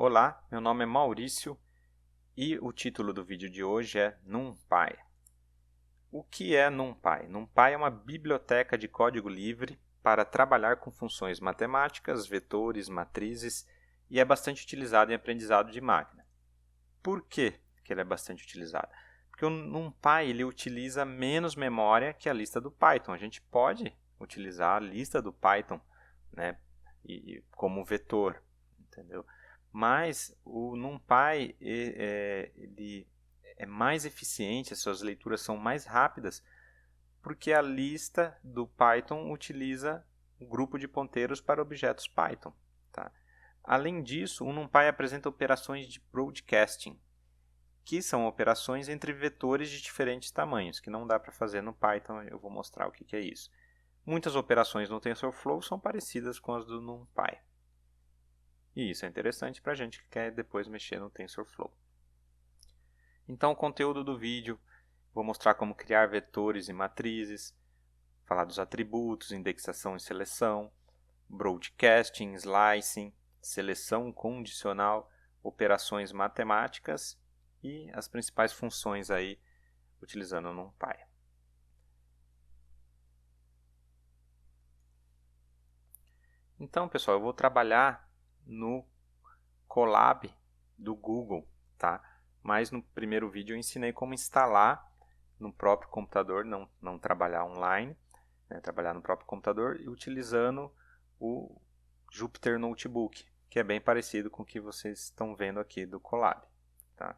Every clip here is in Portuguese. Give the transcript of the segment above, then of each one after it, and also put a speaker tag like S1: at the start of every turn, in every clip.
S1: Olá, meu nome é Maurício e o título do vídeo de hoje é NumPy. O que é NumPy? NumPy é uma biblioteca de código livre para trabalhar com funções matemáticas, vetores, matrizes e é bastante utilizado em aprendizado de máquina. Por que ele é bastante utilizado? Porque o NumPy ele utiliza menos memória que a lista do Python. A gente pode utilizar a lista do Python, né, como vetor, entendeu? Mas o NumPy ele é mais eficiente, as suas leituras são mais rápidas, porque a lista do Python utiliza um grupo de ponteiros para objetos Python. Tá? Além disso, o NumPy apresenta operações de broadcasting, que são operações entre vetores de diferentes tamanhos, que não dá para fazer no Python, eu vou mostrar o que é isso. Muitas operações no TensorFlow são parecidas com as do NumPy. E isso é interessante para a gente que quer depois mexer no TensorFlow. Então, o conteúdo do vídeo, vou mostrar como criar vetores e matrizes, falar dos atributos, indexação e seleção, broadcasting, slicing, seleção condicional, operações matemáticas e as principais funções aí utilizando o NumPy. Então, pessoal, eu vou trabalhar no Colab do Google, tá? Mas no primeiro vídeo eu ensinei como instalar no próprio computador, não trabalhar online, né? Trabalhar no próprio computador e utilizando o Jupyter Notebook, que é bem parecido com o que vocês estão vendo aqui do Colab, tá?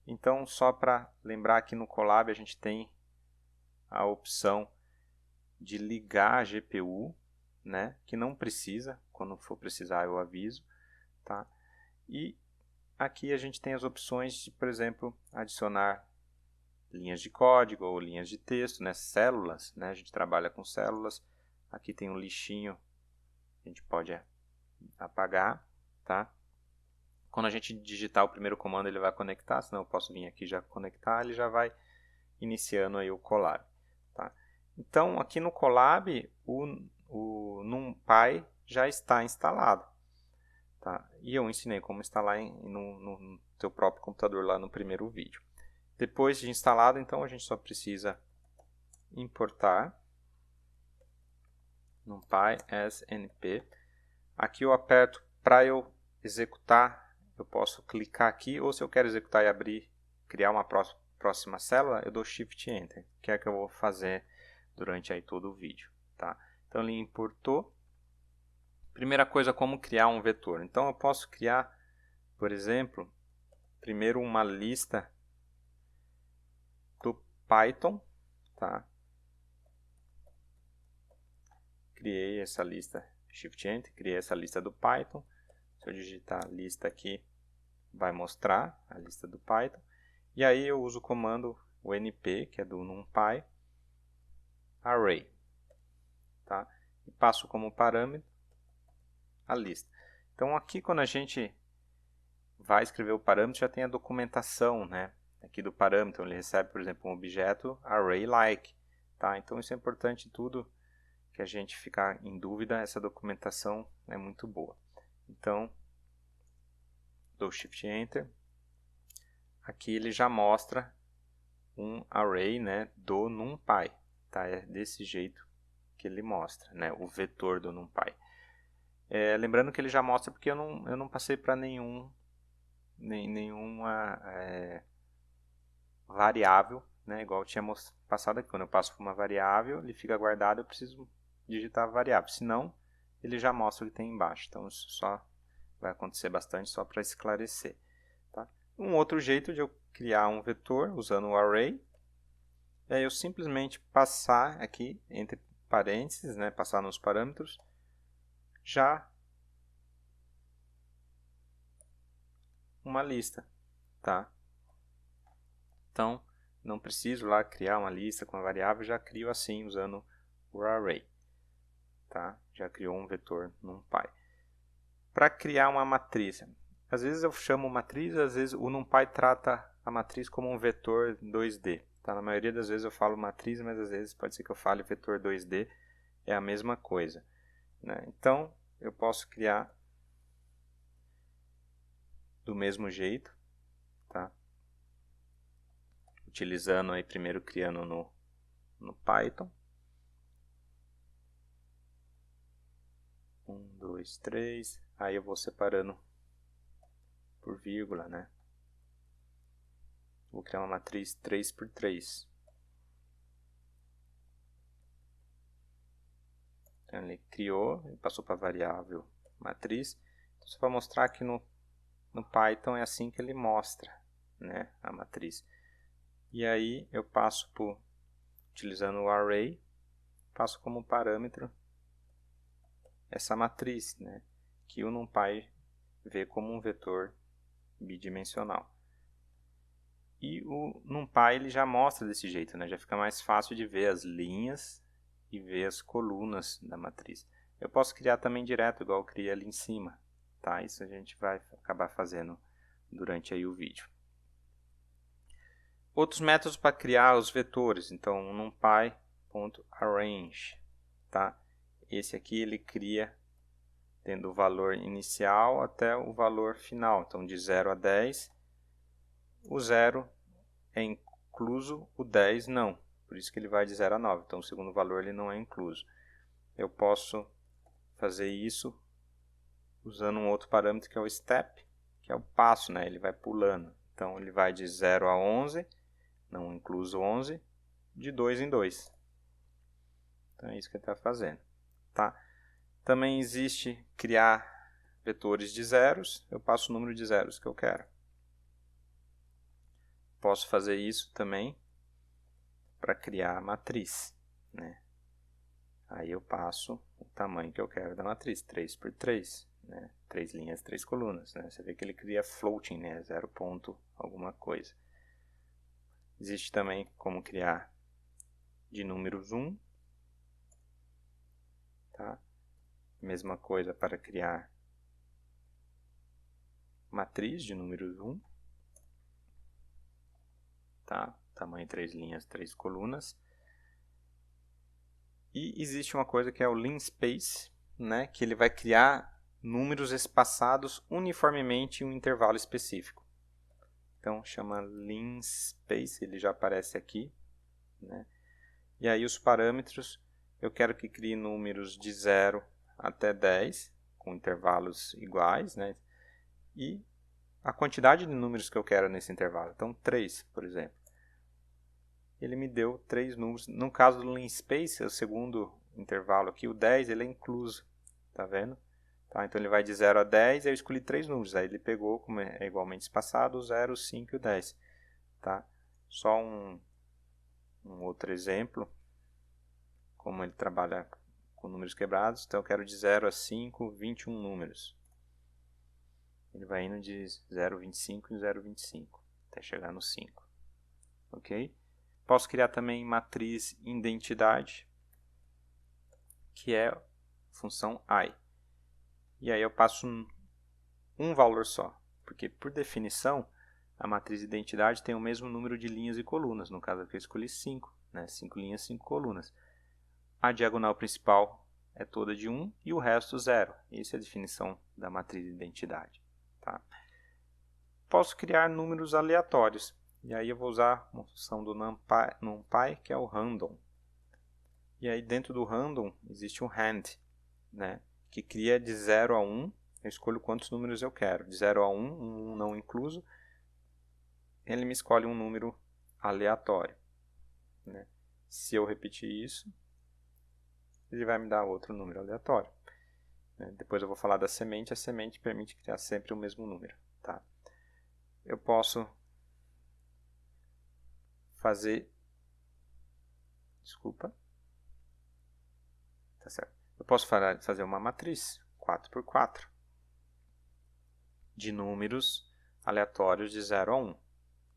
S1: Então, só para lembrar, aqui no Colab a gente tem a opção de ligar a GPU, né? Que não precisa, quando for precisar eu aviso, tá? E aqui a gente tem as opções de, por exemplo, adicionar linhas de código ou linhas de texto, né? Células, né? A gente trabalha com células. Aqui tem um lixinho, a gente pode apagar, tá? Quando a gente digitar o primeiro comando ele vai conectar, senão eu posso vir aqui já conectar, ele já vai iniciando aí o Colab, tá? Então aqui no Colab o NumPy já está instalado. Tá? E eu ensinei como instalar no teu próprio computador lá no primeiro vídeo. Depois de instalado, então, a gente só precisa importar NumPy as np. Aqui eu aperto para eu executar, eu posso clicar aqui, ou se eu quero executar e abrir, criar uma próxima célula, eu dou Shift Enter, que é o que eu vou fazer durante aí todo o vídeo. Tá? Então ele importou. Primeira coisa, como criar um vetor. Então eu posso criar, por exemplo, primeiro uma lista do Python, tá? Criei essa lista, Shift Enter, criei essa lista do Python. Se eu digitar a lista aqui, vai mostrar a lista do Python. E aí eu uso o comando o np, que é do NumPy, array, tá? E passo como parâmetro a lista. Então aqui quando a gente vai escrever o parâmetro, já tem a documentação, né? Aqui do parâmetro, ele recebe, por exemplo, um objeto array-like, tá? Então isso é importante, tudo que a gente ficar em dúvida, essa documentação é muito boa. Então, dou Shift Enter. Aqui ele já mostra um array, né, do NumPy, tá? É desse jeito que ele mostra, né, o vetor do NumPy. Lembrando que ele já mostra porque eu não passei para nenhuma variável, né, igual eu tinha passado aqui. Quando eu passo por uma variável, ele fica guardado, eu preciso digitar a variável, senão ele já mostra o que tem embaixo. Então isso só vai acontecer bastante, só para esclarecer. Tá? Um outro jeito de eu criar um vetor usando o array é eu simplesmente passar aqui entre parênteses, né, passar nos parâmetros, já uma lista, tá? Então, não preciso lá criar uma lista com a variável, já crio assim, usando o array, tá? Já criou um vetor NumPy. Para criar uma matriz, às vezes eu chamo matriz, às vezes o NumPy trata a matriz como um vetor 2D, tá? Na maioria das vezes eu falo matriz, mas às vezes pode ser que eu fale vetor 2D, é a mesma coisa, né? Então, eu posso criar do mesmo jeito, tá? Utilizando aí, primeiro criando no Python. 1, 2, 3. Aí eu vou separando por vírgula, né? Vou criar uma matriz 3 por 3. Então ele criou, ele passou para a variável matriz. Então, só para mostrar que no Python é assim que ele mostra, né, a matriz. E aí eu passo utilizando o array, passo como parâmetro essa matriz, né, que o NumPy vê como um vetor bidimensional. E o NumPy ele já mostra desse jeito, né, já fica mais fácil de ver as linhas e ver as colunas da matriz. Eu posso criar também direto, igual eu criei ali em cima, tá? Isso a gente vai acabar fazendo durante aí o vídeo. Outros métodos para criar os vetores, então numpy.arrange, tá? Esse aqui ele cria tendo o valor inicial até o valor final, então de 0 a 10, o 0 é incluso, o 10 não, por isso que ele vai de 0 a 9, então o segundo valor ele não é incluso. Eu posso fazer isso usando um outro parâmetro que é o step, que é o passo, né? Ele vai pulando, então ele vai de 0 a 11, não incluso 11, de 2 em 2. Então é isso que ele está fazendo, tá? Também existe criar vetores de zeros, eu passo o número de zeros que eu quero. Posso fazer isso também para criar a matriz, né? Aí eu passo o tamanho que eu quero da matriz, 3 por 3, né? 3 linhas, 3 colunas, né? Você vê que ele cria floating, né? 0 ponto alguma coisa. Existe também como criar de números 1, tá? Mesma coisa para criar matriz de números 1, tá? Tamanho 3 linhas, 3 colunas. E existe uma coisa que é o linspace, né? Que ele vai criar números espaçados uniformemente em um intervalo específico. Então chama linspace, ele já aparece aqui, né? E aí os parâmetros, eu quero que crie números de 0 até 10, com intervalos iguais, né? E a quantidade de números que eu quero nesse intervalo. Então 3, por exemplo. Ele me deu 3 números. No caso do linspace, o segundo intervalo aqui, o 10, ele é incluso. Tá vendo? Tá, então ele vai de 0 a 10, eu escolhi 3 números. Aí ele pegou, como é igualmente espaçado, o 0, o 5 e o 10. Tá? Só um outro exemplo, como ele trabalha com números quebrados. Então eu quero de 0 a 5, 21 números. Ele vai indo de 0,25 em 0,25, até chegar no 5. Ok? Posso criar também matriz identidade, que é a função I. E aí eu passo um valor só, porque por definição a matriz identidade tem o mesmo número de linhas e colunas. No caso aqui eu escolhi 5, né? 5 linhas, 5 colunas. A diagonal principal é toda de 1 e o resto 0. Essa é a definição da matriz identidade. Tá? Posso criar números aleatórios. E aí eu vou usar uma função do NumPy, que é o random. E aí dentro do random existe um rand, né, que cria de 0 a 1. Eu escolho quantos números eu quero. De 0 a 1, 1 não incluso. Ele me escolhe um número aleatório, né? Se eu repetir isso, ele vai me dar outro número aleatório. Depois eu vou falar da semente. A semente permite criar sempre o mesmo número. Tá? Eu posso fazer... Desculpa. Tá certo. Eu posso fazer uma matriz 4 por 4 de números aleatórios de 0 a 1.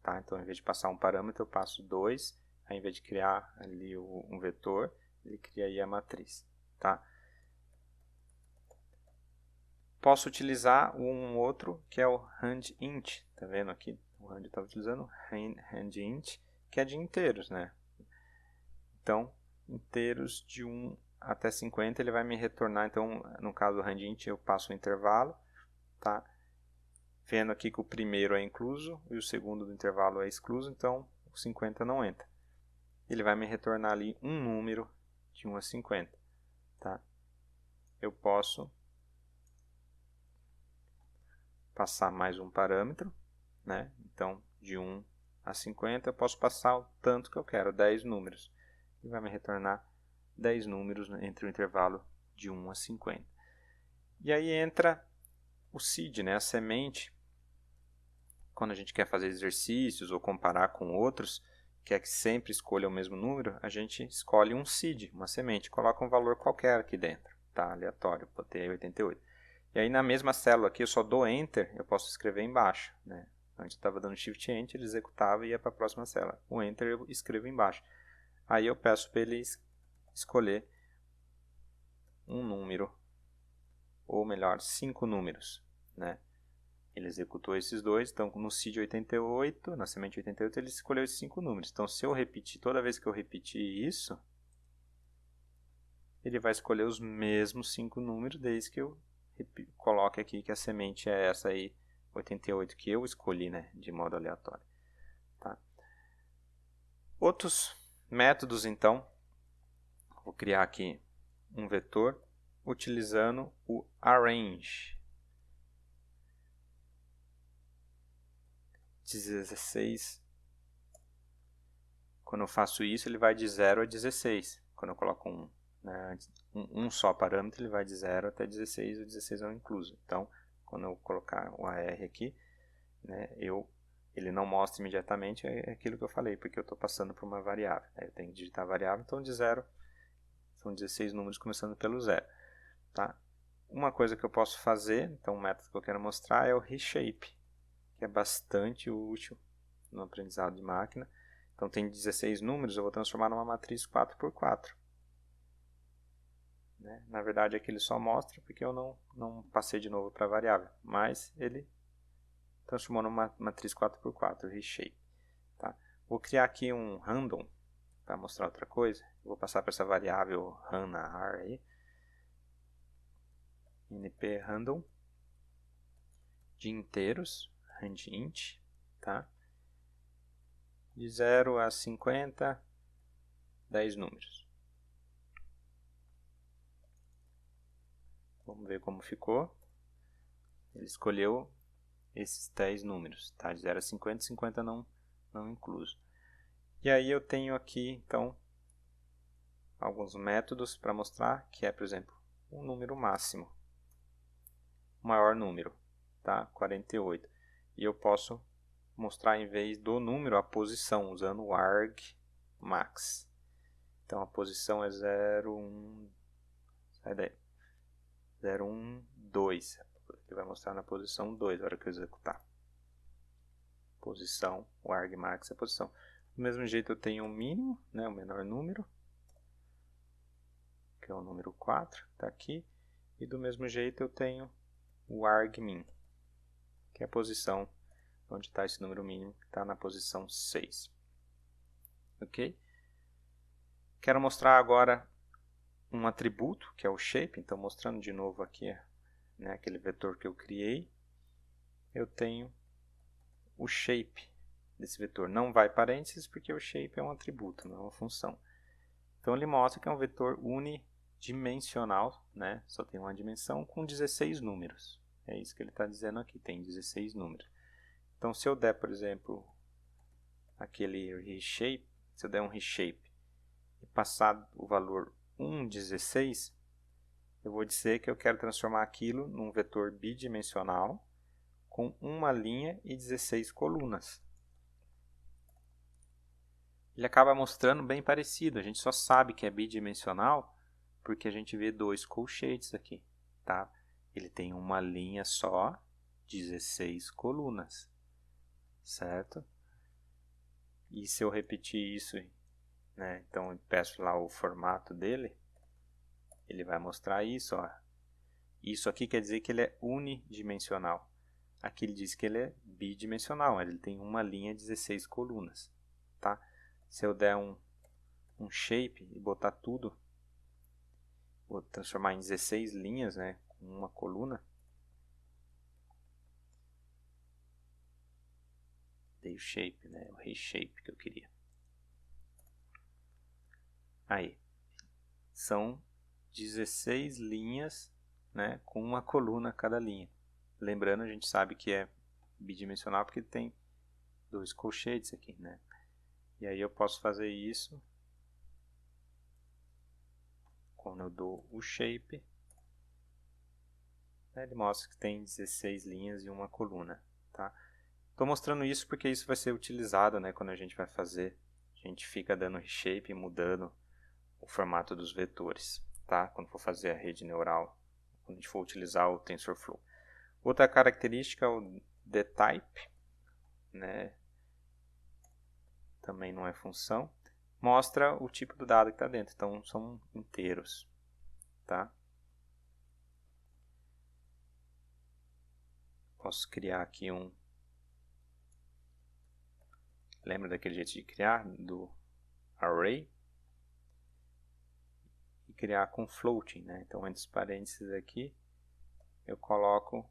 S1: Tá? Então, em vez de passar um parâmetro, eu passo 2. Aí, em vez de criar ali um vetor, ele cria aí a matriz. Tá? Posso utilizar um outro, que é o handInt. Tá vendo aqui? O hand está utilizando handInt, que é de inteiros, né? Então, inteiros de 1 até 50, ele vai me retornar. Então, no caso do handInt, eu passo um intervalo, tá? vendo aqui que o primeiro é incluso e o segundo do intervalo é excluso, então o 50 não entra. Ele vai me retornar ali um número de 1 a 50. Tá? Eu posso passar mais um parâmetro, né? Então de 1 a 50 eu posso passar o tanto que eu quero, 10 números. E vai me retornar 10 números entre o intervalo de 1 a 50. E aí entra o seed, né? A semente. Quando a gente quer fazer exercícios ou comparar com outros, quer que sempre escolha o mesmo número, a gente escolhe um seed, uma semente, coloca um valor qualquer aqui dentro, tá? Aleatório, botei 88. E aí na mesma célula aqui eu só dou Enter, eu posso escrever embaixo, né? Antes eu estava dando Shift Enter, ele executava e ia para a próxima célula. O Enter eu escrevo embaixo. Aí eu peço para ele escolher um número, ou melhor, 5 números, né? Ele executou esses dois, então no seed 88, na semente 88, ele escolheu esses 5 números. Então se eu repetir, toda vez que eu repetir isso, ele vai escolher os mesmos 5 números, desde que eu coloque aqui que a semente é essa aí, 88, que eu escolhi, né, de modo aleatório. Tá? Outros métodos, então, vou criar aqui um vetor utilizando o arrange. 16. Quando eu faço isso, ele vai de 0 a 16. Quando eu coloco um só parâmetro, ele vai de 0 até 16, o 16 é um incluso. Então, quando eu colocar o AR aqui, né, ele não mostra imediatamente aquilo que eu falei, porque eu estou passando por uma variável. Eu tenho que digitar a variável, então de 0, são 16 números começando pelo 0. Tá? Uma coisa que eu posso fazer, então o método que eu quero mostrar é o reshape, que é bastante útil no aprendizado de máquina. Então tem 16 números, eu vou transformar numa matriz 4x4. Né? Na verdade aqui ele só mostra porque eu não passei de novo para a variável, mas ele transformou numa matriz 4x4, reshape. Tá? Vou criar aqui um random para mostrar outra coisa. Vou passar para essa variável ran na ar aí. np random de inteiros, randint, tá? De 0 a 50, 10 números. Vamos ver como ficou. Ele escolheu esses 10 números, tá? De 0 a 50, 50 não incluso. E aí eu tenho aqui, então, alguns métodos para mostrar, que é, por exemplo, um número máximo. O maior número, tá? 48. E eu posso mostrar, em vez do número, a posição, usando o argmax. Então, a posição é 0, 1... Sai daí. 0, 1, 2. Ele vai mostrar na posição 2 na hora que eu executar. Posição, o argmax é a posição. Do mesmo jeito eu tenho um mínimo, né, o menor número, que é o número 4, está aqui. E do mesmo jeito eu tenho o argmin, que é a posição onde está esse número mínimo, que está na posição 6. Ok? Quero mostrar agora um atributo, que é o shape. Então, mostrando de novo aqui, né, aquele vetor que eu criei, eu tenho o shape desse vetor. Não vai parênteses, porque o shape é um atributo, não é uma função. Então, ele mostra que é um vetor unidimensional, né? Só tem uma dimensão, com 16 números. É isso que ele está dizendo aqui, tem 16 números. Então, se eu der, por exemplo, aquele reshape, se eu der um reshape e passar o valor 1,16, eu vou dizer que eu quero transformar aquilo num vetor bidimensional com uma linha e 16 colunas. Ele acaba mostrando bem parecido, a gente só sabe que é bidimensional porque a gente vê dois colchetes aqui, tá? Ele tem uma linha só, 16 colunas, certo? E se eu repetir isso, né, então eu peço lá o formato dele, ele vai mostrar isso, ó. Isso aqui quer dizer que ele é unidimensional. Aqui ele diz que ele é bidimensional, ele tem uma linha 16 colunas, tá? Se eu der um shape e botar tudo, vou transformar em 16 linhas, né, com uma coluna, o shape, né? O reshape que eu queria. Aí, são 16 linhas, né, com uma coluna a cada linha. Lembrando, a gente sabe que é bidimensional porque tem 2 colchetes aqui, né? E aí eu posso fazer isso quando eu dou o shape. Ele mostra que tem 16 linhas e uma coluna, tá? Estou mostrando isso porque isso vai ser utilizado, né, quando a gente vai fazer. A gente fica dando reshape e mudando o formato dos vetores, tá? Quando for fazer a rede neural, quando a gente for utilizar o TensorFlow. Outra característica é o dtype, né? Também não é função. Mostra o tipo do dado que está dentro, então são inteiros, tá? Posso criar aqui um... Lembra daquele jeito de criar? Do array? E criar com floating, né? Então, entre os parênteses aqui, eu coloco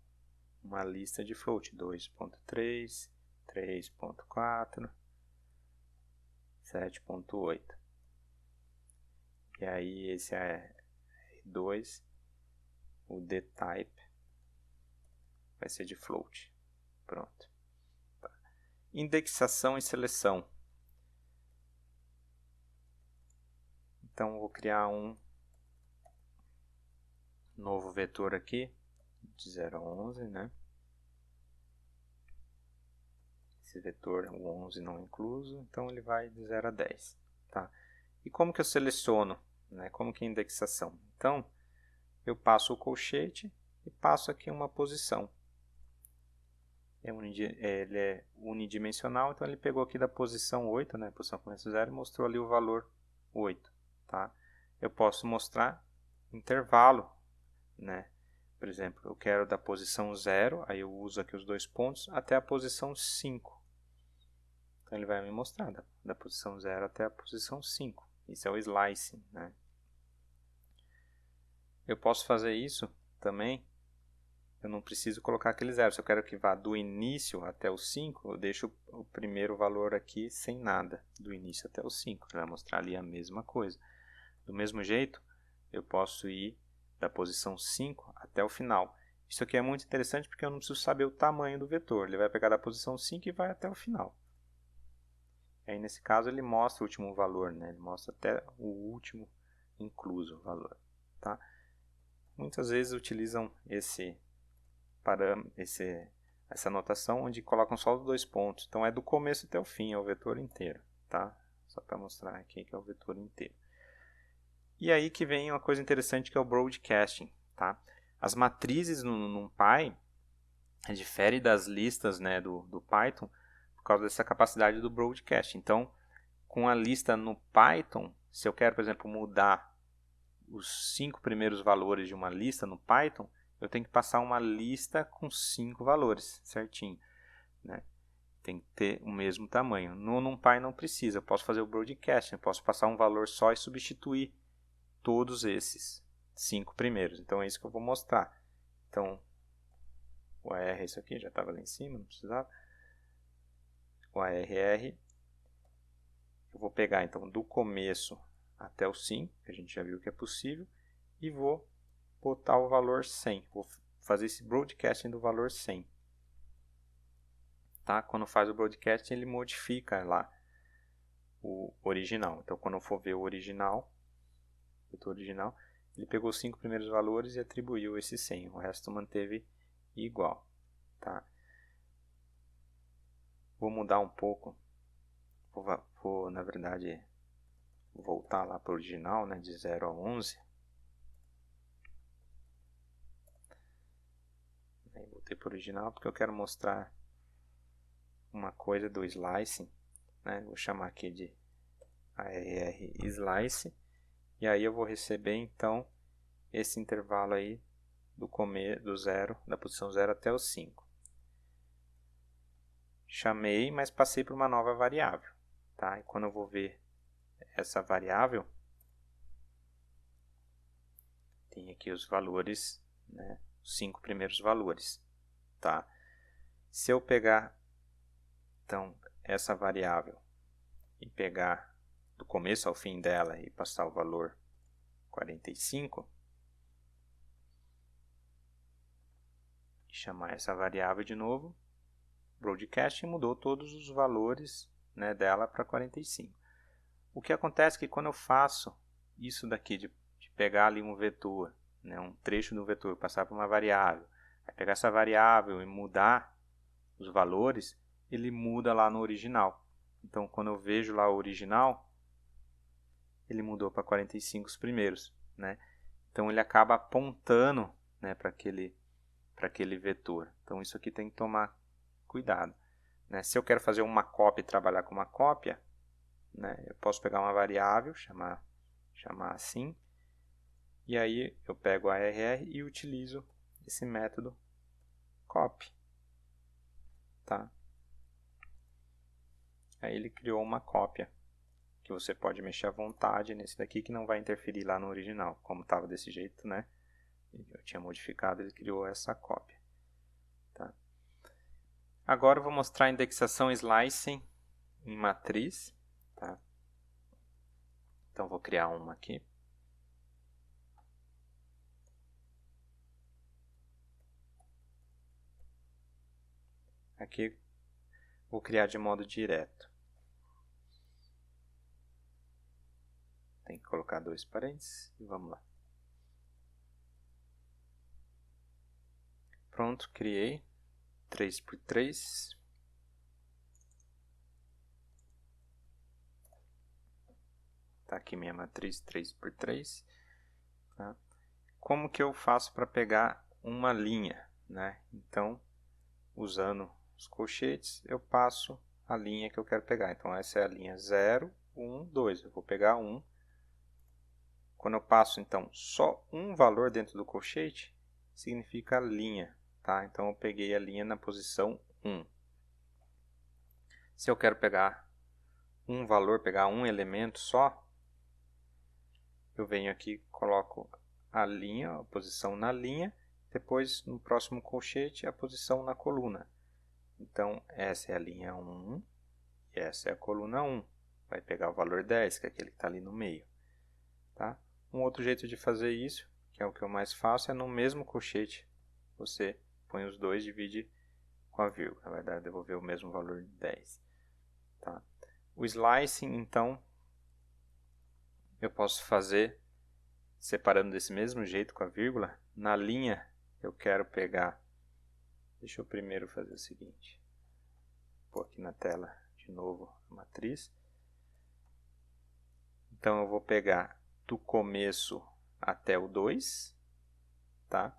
S1: uma lista de float. 2.3, 3.4, 7.8. E aí, esse é R2, o dtype vai ser de float. Pronto. Tá. Indexação e seleção. Então, vou criar um novo vetor aqui, de 0 a 11, né? Esse vetor, o 11 não incluso, então ele vai de 0 a 10. Tá? E como que eu seleciono? Né? Como que é a indexação? Então, eu passo o colchete e passo aqui uma posição. Ele é unidimensional, então ele pegou aqui da posição 8, né? Posição começa 0, e mostrou ali o valor 8. Tá? Eu posso mostrar intervalo, né? Por exemplo, eu quero da posição 0, aí eu uso aqui os 2 pontos, até a posição 5. Então ele vai me mostrar da posição 0 até a posição 5. Isso é o slicing, né? Eu posso fazer isso também. Eu não preciso colocar aquele 0. Se eu quero que vá do início até o 5, eu deixo o primeiro valor aqui sem nada. Do início até o 5. Ele vai mostrar ali a mesma coisa. Do mesmo jeito, eu posso ir da posição 5 até o final. Isso aqui é muito interessante porque eu não preciso saber o tamanho do vetor. Ele vai pegar da posição 5 e vai até o final. Aí, nesse caso, ele mostra o último valor, né? Ele mostra até o último incluso valor. Tá? Muitas vezes utilizam essa notação onde colocam só os 2 pontos. Então, é do começo até o fim, é o vetor inteiro. Tá? Só para mostrar aqui que é o vetor inteiro. E aí que vem uma coisa interessante que é o broadcasting. Tá? As matrizes no NumPy diferem das listas, né, do Python por causa dessa capacidade do broadcast. Então, com a lista no Python, se eu quero, por exemplo, mudar os 5 primeiros valores de uma lista no Python, eu tenho que passar uma lista com 5 valores, certinho. Né? Tem que ter o mesmo tamanho. No NumPy não precisa, eu posso fazer o broadcast, eu posso passar um valor só e substituir todos esses 5 primeiros. Então é isso que eu vou mostrar. Então, o AR é isso aqui, já estava lá em cima, não precisava. O ARR, eu vou pegar então do começo até o 5, que a gente já viu que é possível, e vou botar o valor 100. Vou fazer esse broadcasting do valor 100. Tá? Quando faz o broadcasting, ele modifica lá o original. Então, quando eu for ver o original, ele pegou os 5 primeiros valores e atribuiu esse 100. O resto manteve igual. Tá? Vou mudar um pouco. Vou na verdade, voltar lá para o original, né, de 0 a 11. Voltei para o original porque eu quero mostrar uma coisa do slicing. Né? Vou chamar aqui de ARR slice. E aí eu vou receber então esse intervalo aí do 0, da posição 0 até o 5. Chamei, mas passei para uma nova variável. Tá? E quando eu vou ver essa variável, tem aqui os valores, né? Os 5 primeiros valores. Tá? Se eu pegar, então, essa variável e pegar do começo ao fim dela e passar o valor 45, e chamar essa variável de novo, broadcast, mudou todos os valores, né, dela para 45. O que acontece é que quando eu faço isso daqui, de pegar ali um vetor, né, um trecho do vetor, passar para uma variável, aí pegar essa variável e mudar os valores, ele muda lá no original. Então, quando eu vejo lá o original, ele mudou para 45 os primeiros, né? Então, ele acaba apontando, né, para aquele vetor. Então, isso aqui tem que tomar cuidado, né? Se eu quero fazer uma cópia e trabalhar com uma cópia, né, eu posso pegar uma variável, chamar assim, e aí eu pego a ARR e utilizo esse método copy, tá? Aí ele criou uma cópia, que você pode mexer à vontade nesse daqui, que não vai interferir lá no original. Como estava desse jeito, né? Eu tinha modificado, ele criou essa cópia. Tá? Agora eu vou mostrar a indexação slicing em matriz. Tá? Então vou criar uma aqui. Aqui vou criar de modo direto. Tem que colocar 2 parênteses e vamos lá. Pronto, criei 3×3. Tá aqui minha matriz 3×3. Tá? Como que eu faço para pegar uma linha, né? Então, usando os colchetes, eu passo a linha que eu quero pegar. Então, essa é a linha 0, 1, 2. Eu vou pegar 1. Quando eu passo, então, só um valor dentro do colchete, significa linha, tá? Então, eu peguei a linha na posição 1. Se eu quero pegar um valor, pegar um elemento só, eu venho aqui, coloco a linha, a posição na linha, depois no próximo colchete a posição na coluna. Então, essa é a linha 1 e essa é a coluna 1. Vai pegar o valor 10, que é aquele que está ali no meio. Tá? Um outro jeito de fazer isso, que é o que eu mais faço, é no mesmo colchete. Você põe os dois e divide com a vírgula. Vai devolver o mesmo valor de 10. Tá? O slicing, então, eu posso fazer separando desse mesmo jeito com a vírgula. Na linha, eu quero pegar... Deixa eu primeiro fazer o seguinte. Vou pôr aqui na tela de novo a matriz. Então, eu vou pegar do começo até o 2. Tá?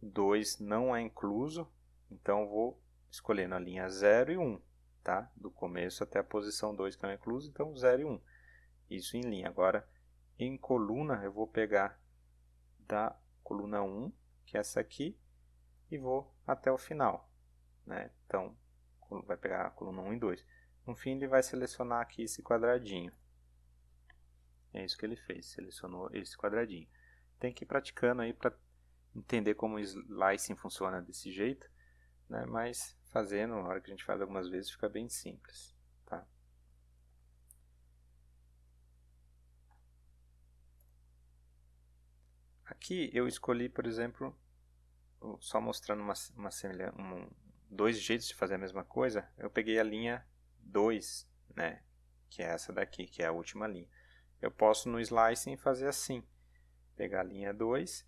S1: 2 não é incluso. Então, eu vou escolher na linha 0 e 1. Tá? Do começo até a posição 2 que não é incluso. Então, 0 e 1. Isso em linha. Agora, em coluna, eu vou pegar da coluna 1, que é essa aqui, e vou até o final, né? Então, vai pegar a coluna 1 e 2. No fim, ele vai selecionar aqui esse quadradinho. É isso que ele fez, selecionou esse quadradinho. Tem que ir praticando aí para entender como o slicing funciona desse jeito, né? Mas fazendo, na hora que a gente faz algumas vezes, fica bem simples. Tá? Aqui eu escolhi, por exemplo, só mostrando dois jeitos de fazer a mesma coisa. Eu peguei a linha 2, né, que é essa daqui, que é a última linha. Eu posso no slicing fazer assim, pegar a linha 2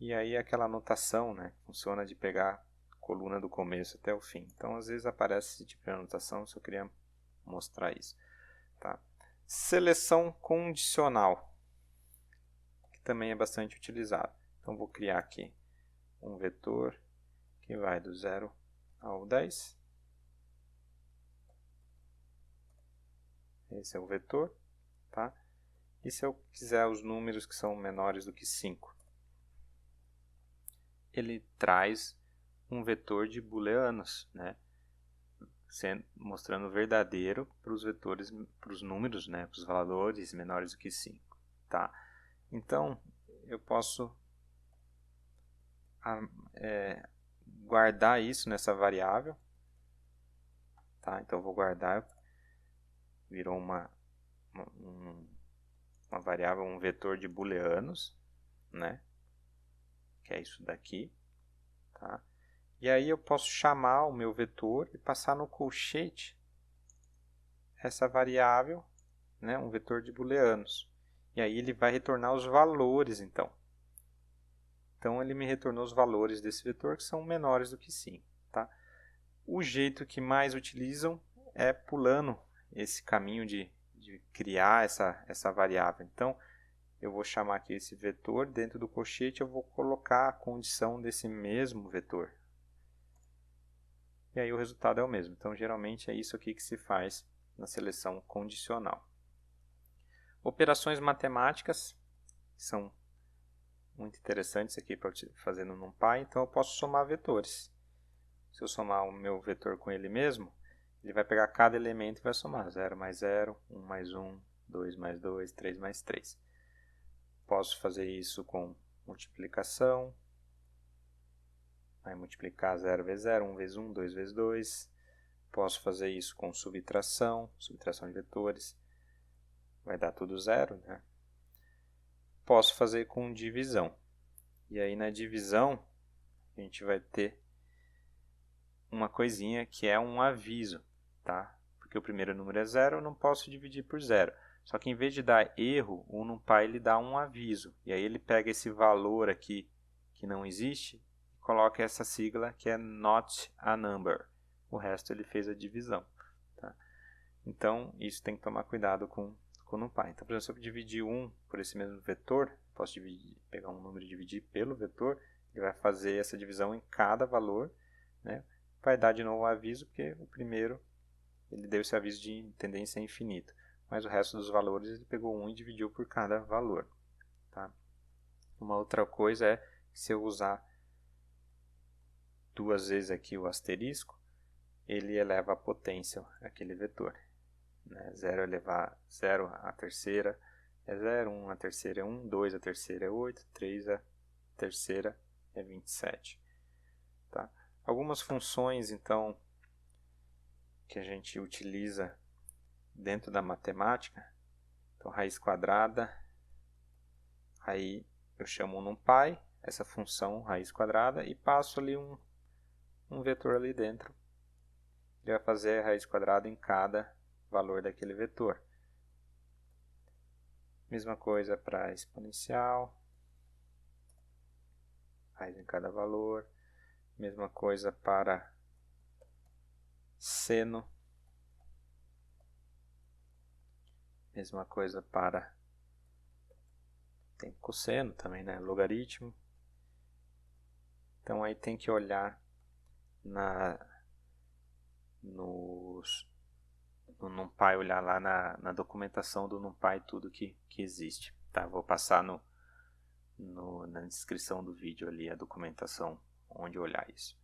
S1: e aí aquela anotação, né, funciona de pegar a coluna do começo até o fim. Então, às vezes aparece esse tipo de anotação, só queria mostrar isso. Tá? Seleção condicional, que também é bastante utilizado. Então, vou criar aqui um vetor que vai do 0 ao 10. Esse é o vetor. Tá? E se eu quiser os números que são menores do que 5? Ele traz um vetor de booleanos, né? Mostrando verdadeiro para os vetores, para os números, né? Para os valores menores do que 5. Tá? Então, eu posso guardar isso nessa variável. tá? Então eu vou guardar, virou uma variável, um vetor de booleanos, né? Que é isso daqui, tá? E aí eu posso chamar o meu vetor e passar no colchete essa variável, né? Um vetor de booleanos. E aí ele vai retornar os valores, então. Então ele me retornou os valores desse vetor que são menores do que 5, tá? O jeito que mais utilizam é pulando esse caminho de criar essa variável. Então, eu vou chamar aqui esse vetor, dentro do colchete eu vou colocar a condição desse mesmo vetor. E aí o resultado é o mesmo. Então, geralmente é isso aqui que se faz na seleção condicional. Operações matemáticas são muito interessantes aqui para fazer no NumPy. Então, eu posso somar vetores. Se eu somar o meu vetor com ele mesmo, ele vai pegar cada elemento e vai somar 0 mais 0, 1 mais 1, 2 mais 2, 3 mais 3. Posso fazer isso com multiplicação. Vai multiplicar 0 vezes 0, 1 vezes 1, 2 vezes 2. Posso fazer isso com subtração de vetores. Vai dar tudo 0, né? Posso fazer com divisão. E aí na divisão a gente vai ter uma coisinha que é um aviso, tá? Porque o primeiro número é 0, eu não posso dividir por 0. Só que em vez de dar erro, o NumPy ele dá um aviso. E aí ele pega esse valor aqui que não existe e coloca essa sigla que é not a number. O resto ele fez a divisão, tá? Então isso tem que tomar cuidado com o NumPy. Então, por exemplo, se eu dividir 1 por esse mesmo vetor, posso pegar um número e dividir pelo vetor, ele vai fazer essa divisão em cada valor, né? Vai dar de novo um aviso, porque o primeiro ele deu esse aviso de tendência infinita. Mas o resto dos valores ele pegou 1 e dividiu por cada valor, tá? Uma outra coisa é que se eu usar duas vezes aqui o asterisco, ele eleva a potência àquele vetor, né? 0 elevar 0 à terceira é 0, 1 à terceira é 1, 2 à terceira é 8, 3 à terceira é 27. Tá? Algumas funções, então, que a gente utiliza dentro da matemática. Então, raiz quadrada, aí eu chamo um NumPy, essa função raiz quadrada, e passo ali um vetor ali dentro. Ele vai fazer a raiz quadrada em cada valor daquele vetor. Mesma coisa para exponencial, raiz em cada valor. Mesma coisa para seno. Mesma coisa para tem cosseno também, né? Logaritmo. Então aí tem que olhar no NumPy, olhar lá na documentação do NumPy tudo que existe. Tá? Vou passar na descrição do vídeo ali a documentação onde olhar isso.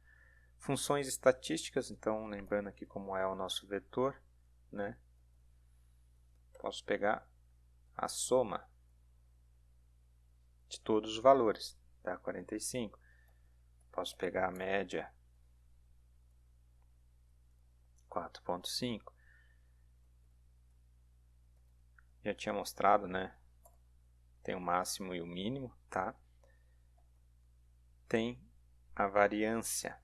S1: Funções estatísticas, então lembrando aqui como é o nosso vetor, né? Posso pegar a soma de todos os valores, dá 45. Posso pegar a média, 4,5. Já tinha mostrado, né? Tem o máximo e o mínimo, tá? Tem a variância,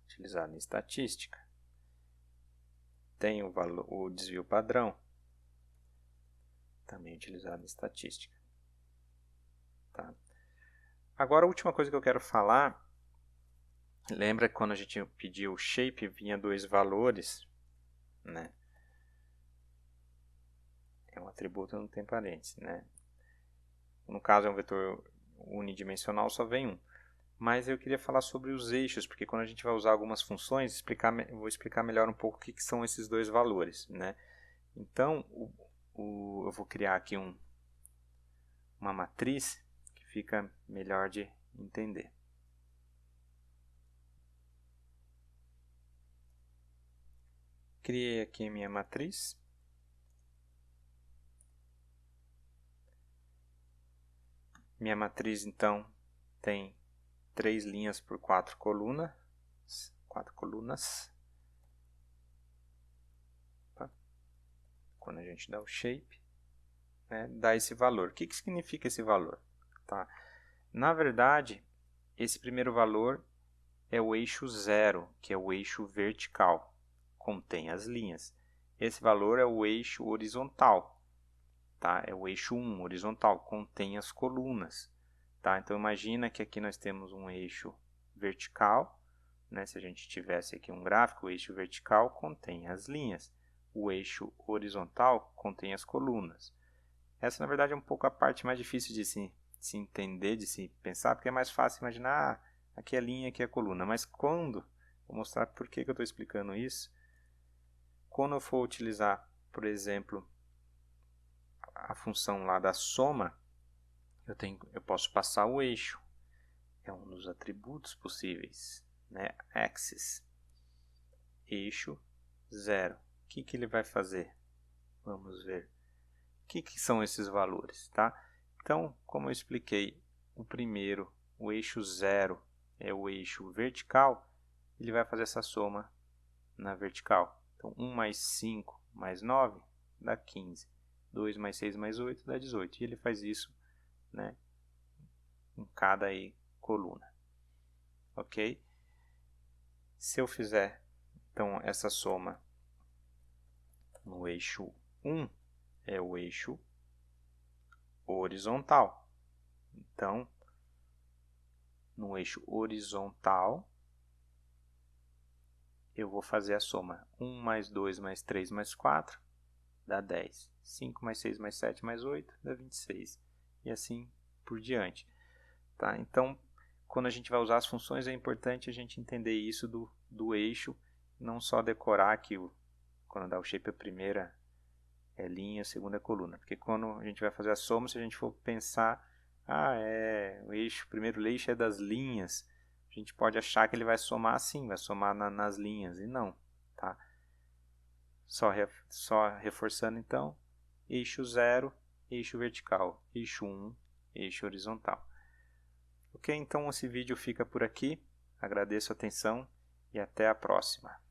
S1: utilizada em estatística. Tem o desvio padrão, também utilizado em estatística. Tá? Agora, a última coisa que eu quero falar, lembra que quando a gente pediu o shape, vinha dois valores, né? É um atributo, não tem parênteses, né? No caso é um vetor unidimensional, só vem um. Mas eu queria falar sobre os eixos, porque quando a gente vai usar algumas funções, eu vou explicar melhor um pouco o que são esses dois valores, né? Então, eu vou criar aqui uma matriz que fica melhor de entender. Criei aqui a minha matriz. Minha matriz, então, tem 3 linhas por 4 colunas. quando a gente dá o shape, né, dá esse valor. O que significa esse valor? Tá? Na verdade, esse primeiro valor é o eixo 0, que é o eixo vertical, contém as linhas. Esse valor é o eixo horizontal, tá? É o eixo 1, horizontal, contém as colunas. Tá? Então imagina que aqui nós temos um eixo vertical, né? Se a gente tivesse aqui um gráfico, o eixo vertical contém as linhas, o eixo horizontal contém as colunas. Essa na verdade é um pouco a parte mais difícil de se entender, de se pensar, porque é mais fácil imaginar, aqui é a linha, aqui é a coluna. Mas quando, vou mostrar por que eu estou explicando isso, quando eu for utilizar, por exemplo, a função lá da soma, eu posso passar o eixo, é um dos atributos possíveis, né? Axis, eixo 0. O que ele vai fazer? Vamos ver. O que são esses valores, tá? Então, como eu expliquei, o primeiro, o eixo 0 é o eixo vertical, ele vai fazer essa soma na vertical. Então, 1 mais 5 mais 9 dá 15. 2 mais 6 mais 8 dá 18. E ele faz isso, né, em cada aí, coluna. Ok? Se eu fizer, então, essa soma no eixo 1, é o eixo horizontal. Então, no eixo horizontal, eu vou fazer a soma 1 mais 2 mais 3 mais 4 dá 10. 5 mais 6 mais 7 mais 8 dá 26. E assim por diante. Tá? Então, quando a gente vai usar as funções, é importante a gente entender isso do eixo, não só decorar que quando dá o shape a primeira é linha, a segunda é coluna. Porque quando a gente vai fazer a soma, se a gente for pensar, o primeiro eixo é das linhas, a gente pode achar que ele vai somar assim, vai somar nas linhas, e não. Tá? Só reforçando então, eixo 0, eixo vertical, eixo 1, eixo horizontal. Ok, então esse vídeo fica por aqui, agradeço a atenção e até a próxima.